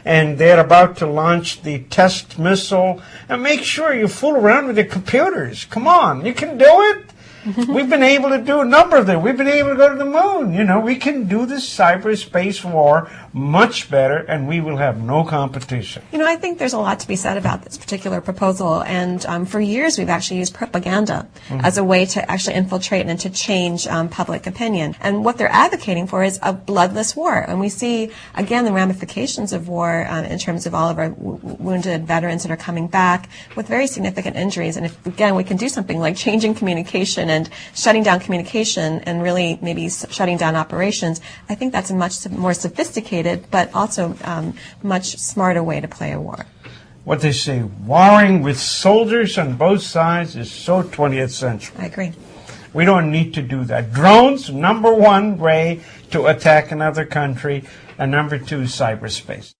and they're about to launch the test missile. And make sure you fool around with your computers. Come on, you can do it. We've been able to do a number of them. We've been able to go to the moon. You know, we can do this cyberspace war much better, and we will have no competition. You know, I think there's a lot to be said about this particular proposal, and for years we've actually used propaganda as a way to actually infiltrate and to change public opinion. And what they're advocating for is a bloodless war. And we see, again, the ramifications of war in terms of all of our wounded veterans that are coming back with very significant injuries. And if, again, we can do something like changing communication and shutting down communication and really maybe shutting down operations, I think that's a much more sophisticated but also much smarter way to play a war. What they say, warring with soldiers on both sides is so 20th century. I agree. We don't need to do that. Drones, number one way to attack another country, and number two, cyberspace.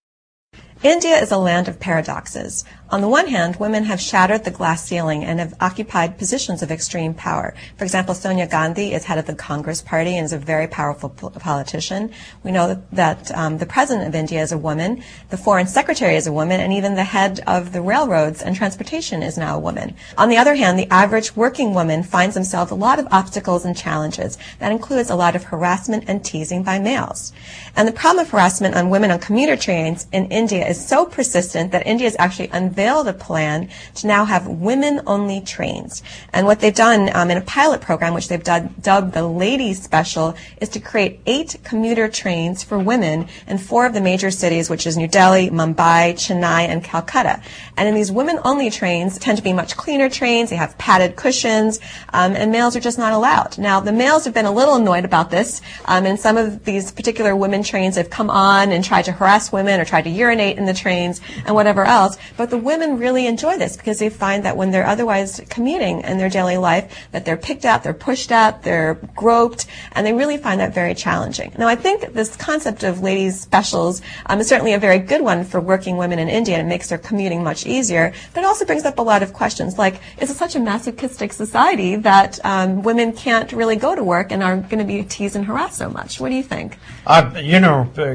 India is a land of paradoxes. On the one hand, women have shattered the glass ceiling and have occupied positions of extreme power. For example, Sonia Gandhi is head of the Congress Party and is a very powerful politician. We know that the president of India is a woman, the foreign secretary is a woman, and even the head of the railroads and transportation is now a woman. On the other hand, the average working woman finds themselves a lot of obstacles and challenges. That includes a lot of harassment and teasing by males. And the problem of harassment on women on commuter trains in India is so persistent that India has actually unveiled a plan to now have women-only trains. And what they've done in a pilot program, which they've dubbed the Ladies Special, is to create 8 commuter trains for women in 4 of the major cities, which is New Delhi, Mumbai, Chennai, and Calcutta. And in these women-only trains tend to be much cleaner trains. They have padded cushions, and males are just not allowed. Now, the males have been a little annoyed about this, and some of these particular women trains have come on and tried to harass women or tried to urinate in the trains and whatever else. But the women really enjoy this because they find that when they're otherwise commuting in their daily life, that they're picked at, they're pushed at, they're groped, and they really find that very challenging. Now, I think this concept of ladies' specials is certainly a very good one for working women in India, and it makes their commuting much easier, but it also brings up a lot of questions, like, is it such a masochistic society that women can't really go to work and are going to be teased and harassed so much? What do you think?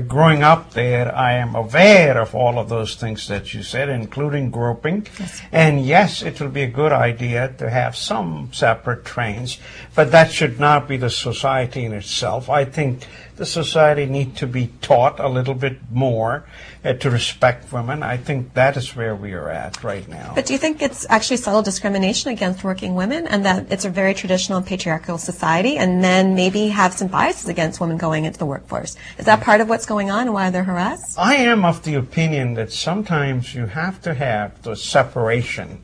Growing up there, I am aware of all of those things that you said, including groping. Yes. And yes, it will be a good idea to have some separate trains, but that should not be the society in itself. I think the society needs to be taught a little bit more to respect women. I think that is where we are at right now. But do you think it's actually subtle discrimination against working women, and that it's a very traditional and patriarchal society, and men maybe have some biases against women going into the workforce? Is that part of what's going on and why they're harassed? I am of the opinion that sometimes you have to have the separation.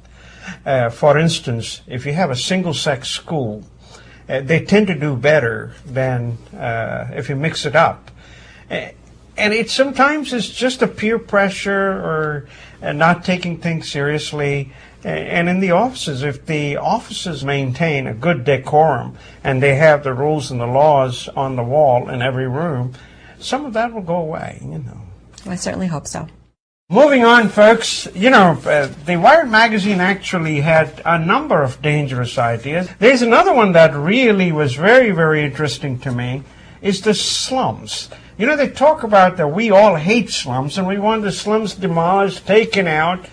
For instance, if you have a single-sex school, they tend to do better than if you mix it up. And it sometimes is just a peer pressure or not taking things seriously. And in the offices, if the offices maintain a good decorum and they have the rules and the laws on the wall in every room, some of that will go away, I certainly hope so. Moving on, folks, the Wired magazine actually had a number of dangerous ideas. There's another one that really was very, very interesting to me, is the slums. They talk about that we all hate slums and we want the slums demolished, taken out.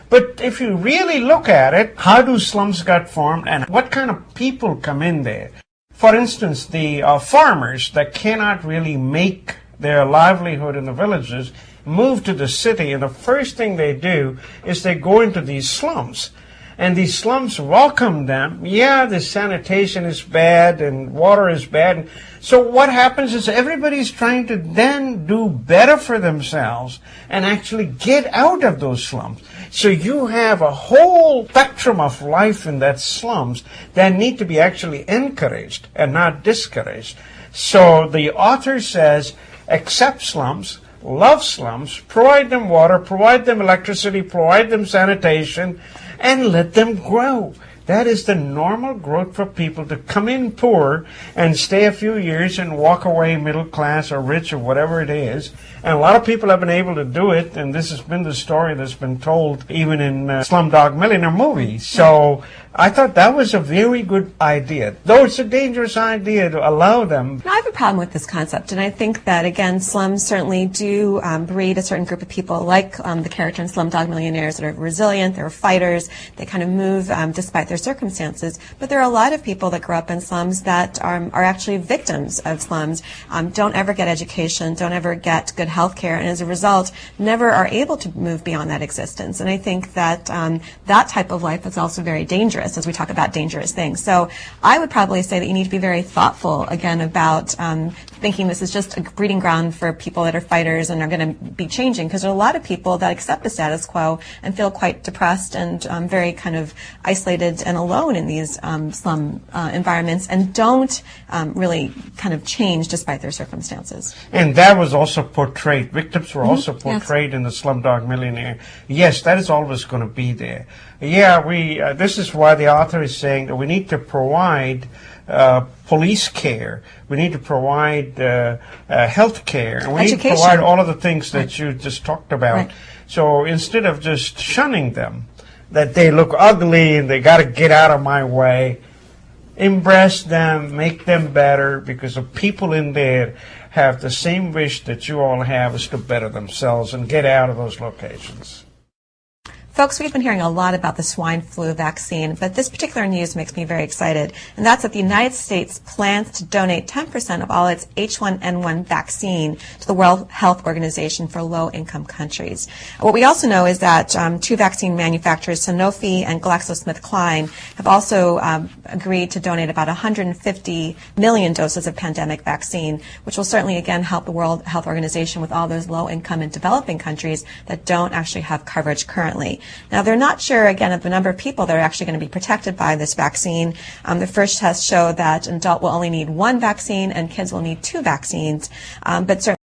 But if you really look at it, how do slums get formed and what kind of people come in there? For instance, the farmers that cannot really make their livelihood in the villages move to the city, and the first thing they do is they go into these slums. And these slums welcome them. Yeah, the sanitation is bad and water is bad. So what happens is everybody's trying to then do better for themselves and actually get out of those slums. So you have a whole spectrum of life in that slums that need to be actually encouraged and not discouraged. So the author says, accept slums, love slums, provide them water, provide them electricity, provide them sanitation, and let them grow. That is the normal growth for people to come in poor and stay a few years and walk away middle class or rich or whatever it is. And a lot of people have been able to do it, and this has been the story that's been told even in Slumdog Millionaire movies. So I thought that was a very good idea, though it's a dangerous idea to allow them. I have a problem with this concept, and I think that, again, slums certainly do breed a certain group of people, like the character in Slumdog Millionaires, that are resilient, they're fighters, they kind of move despite their circumstances. But there are a lot of people that grow up in slums that are actually victims of slums, don't ever get education, don't ever get good health care, and as a result, never are able to move beyond that existence. And I think that that type of life is also very dangerous, as we talk about dangerous things. So I would probably say that you need to be very thoughtful, again, about thinking this is just a breeding ground for people that are fighters and are going to be changing, because there are a lot of people that accept the status quo and feel quite depressed and very kind of isolated and alone in these slum environments, and don't really kind of change despite their circumstances. And that was also portrayed. Victims were also portrayed in the Slumdog Millionaire. Yes, that is always going to be there. Yeah, this is why the author is saying that we need to provide police care, we need to provide health care, and we need to provide all of the things that you just talked about. Right. So instead of just shunning them, that they look ugly and they got to get out of my way, embrace them, make them better, because the people in there have the same wish that you all have, is to better themselves and get out of those locations. Folks, we've been hearing a lot about the swine flu vaccine, but this particular news makes me very excited, and that's that the United States plans to donate 10% of all its H1N1 vaccine to the World Health Organization for low-income countries. What we also know is that two vaccine manufacturers, Sanofi and GlaxoSmithKline, have also agreed to donate about 150 million doses of pandemic vaccine, which will certainly, again, help the World Health Organization with all those low-income and developing countries that don't actually have coverage currently. Now, they're not sure, again, of the number of people that are actually going to be protected by this vaccine. The first tests show that an adult will only need one vaccine and kids will need two vaccines, but certainly